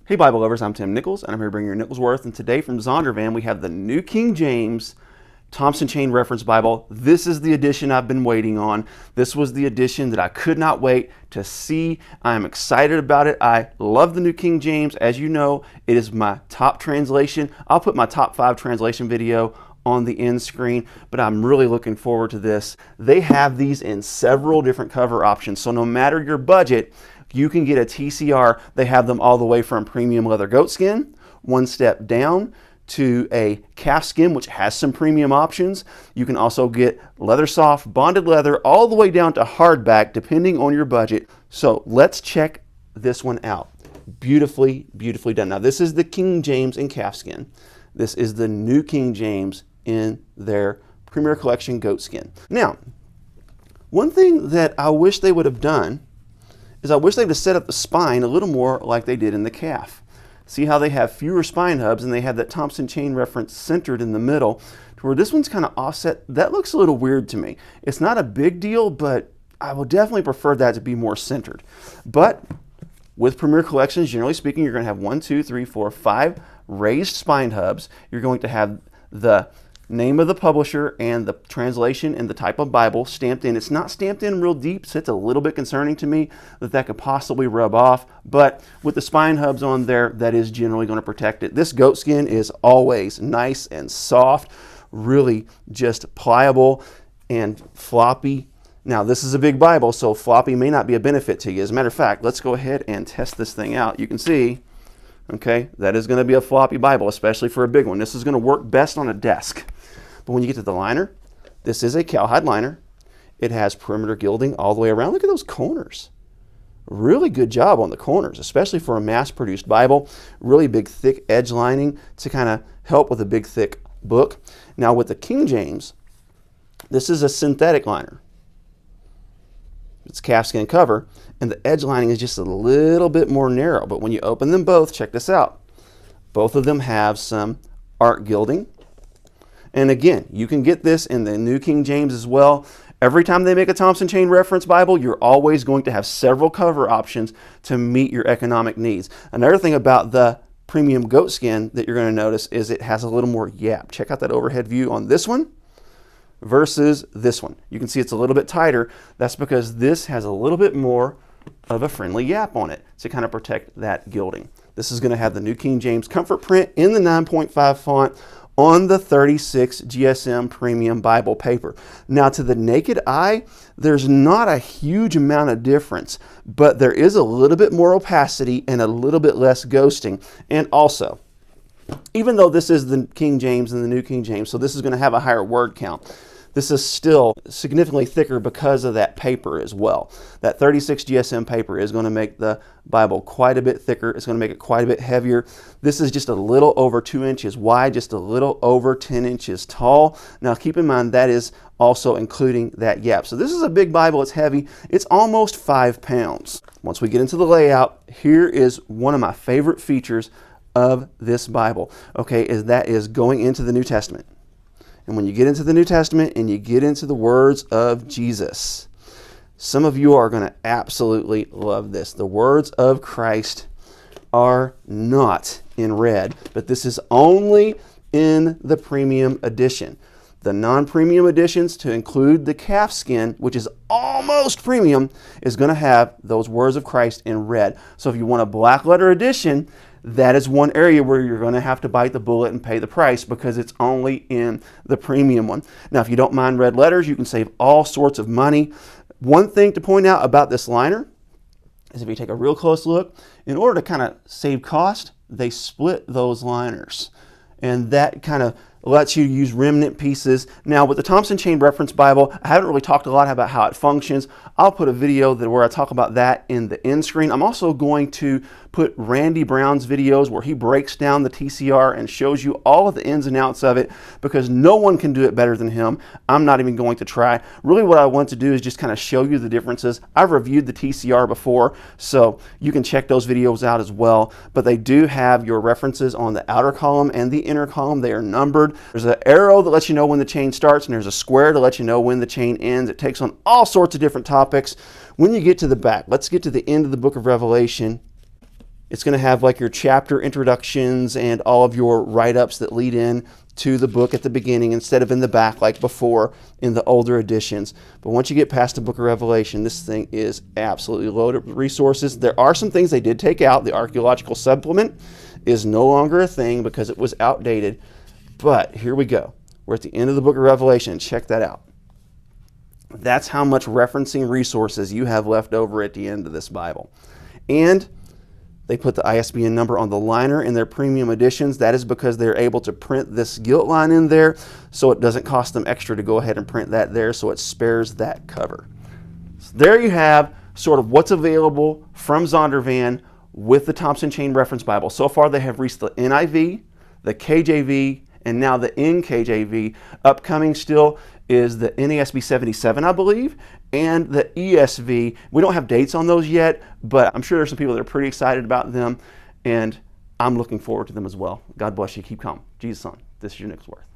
Hey Bible lovers, I'm Tim Nichols and I'm here to bring you your Nichols Worth, and today from Zondervan we have the New King James Thompson Chain Reference Bible. This is the edition I've been waiting on. This was the edition that I could not wait to see. I'm excited about it. I love the New King James. As you know, it is my top translation. I'll put my top 5 translation video on the end screen, but I'm really looking forward to this. They have these in several different cover options, so no matter your budget, you can get a TCR. They have them all the way from premium leather goatskin, one step down, to a calfskin, which has some premium options. You can also get leather soft, bonded leather, all the way down to hardback, depending on your budget. So let's check this one out. Beautifully, beautifully done. Now this is the King James in calfskin. This is the New King James in their Premier Collection goatskin. Now, one thing that I wish they would have done is I wish they would have set up the spine a little more like they did in the calf. See how they have fewer spine hubs and they have that Thompson chain reference centered in the middle, to where this one's kind of offset. That looks a little weird to me. It's not a big deal, but I will definitely prefer that to be more centered. But with Premier Collections, generally speaking, you're going to have 1, 2, 3, 4, 5 raised spine hubs. You're going to have the name of the publisher and the translation and the type of Bible stamped in. It's not stamped in real deep, so it's a little bit concerning to me that could possibly rub off. But with the spine hubs on there, that is generally going to protect it. This goatskin is always nice and soft, really just pliable and floppy. Now, this is a big Bible, so floppy may not be a benefit to you. As a matter of fact, let's go ahead and test this thing out. You can see, okay, that is going to be a floppy Bible, especially for a big one. This is going to work best on a desk. But when you get to the liner, this is a cowhide liner. It has perimeter gilding all the way around. Look at those corners. Really good job on the corners, especially for a mass-produced Bible. Really big, thick edge lining to kind of help with a big, thick book. Now with the King James, this is a synthetic liner. It's calfskin cover, and the edge lining is just a little bit more narrow. But when you open them both, check this out. Both of them have some art gilding. And again, you can get this in the New King James as well. Every time they make a Thompson Chain Reference Bible, you're always going to have several cover options to meet your economic needs. Another thing about the premium goatskin that you're going to notice is it has a little more yap. Check out that overhead view on this one versus this one. You can see it's a little bit tighter. That's because this has a little bit more of a friendly yap on it to kind of protect that gilding. This is going to have the New King James Comfort Print in the 9.5 font on the 36 GSM Premium Bible paper. Now, to the naked eye, there's not a huge amount of difference, but there is a little bit more opacity and a little bit less ghosting. And also, even though this is the King James and the New King James, so this is going to have a higher word count, this is still significantly thicker because of that paper as well. That 36 GSM paper is going to make the Bible quite a bit thicker. It's going to make it quite a bit heavier. This is just a little over 2 inches wide, just a little over 10 inches tall. Now keep in mind that is also including that yap. So this is a big Bible. It's heavy. It's almost 5 pounds. Once we get into the layout, here is one of my favorite features of this Bible, okay, is going into the New Testament. And when you get into the New Testament and you get into the words of Jesus, some of you are going to absolutely love this. The words of Christ are not in red, but this is only in the premium edition. The non-premium editions, to include the calfskin, which is almost premium, is going to have those words of Christ in red. So if you want a black letter edition, that is one area where you're going to have to bite the bullet and pay the price because it's only in the premium one. Now, if you don't mind red letters, you can save all sorts of money. One thing to point out about this liner is if you take a real close look, in order to kind of save cost, they split those liners. And that kind of lets you use remnant pieces. Now with the Thompson Chain Reference Bible, I haven't really talked a lot about how it functions. I'll put a video where I talk about that in the end screen. I'm also going to put Randy Brown's videos where he breaks down the TCR and shows you all of the ins and outs of it, because no one can do it better than him. I'm not even going to try. Really what I want to do is just kind of show you the differences. I've reviewed the TCR before, so you can check those videos out as well. But they do have your references on the outer column and the inner column. They are numbered. There's an arrow that lets you know when the chain starts, and there's a square to let you know when the chain ends. It takes on all sorts of different topics. When you get to the back, let's get to the end of the book of Revelation. It's going to have like your chapter introductions and all of your write-ups that lead in to the book at the beginning instead of in the back like before in the older editions. But once you get past the book of Revelation, this thing is absolutely loaded with resources. There are some things they did take out. The archaeological supplement is no longer a thing because it was outdated. But here we go. We're at the end of the book of Revelation. Check that out. That's how much referencing resources you have left over at the end of this Bible. And they put the ISBN number on the liner in their premium editions. That is because they're able to print this gilt line in there, so it doesn't cost them extra to go ahead and print that there, so it spares that cover. So there you have sort of what's available from Zondervan with the Thompson Chain Reference Bible. So far they have reached the NIV, the KJV, and now the NKJV. Upcoming still is the NASB 77, I believe, and the ESV. We don't have dates on those yet, but I'm sure there's some people that are pretty excited about them, and I'm looking forward to them as well. God bless you. Keep calm. Jesus on. This is your Nicholas Worth.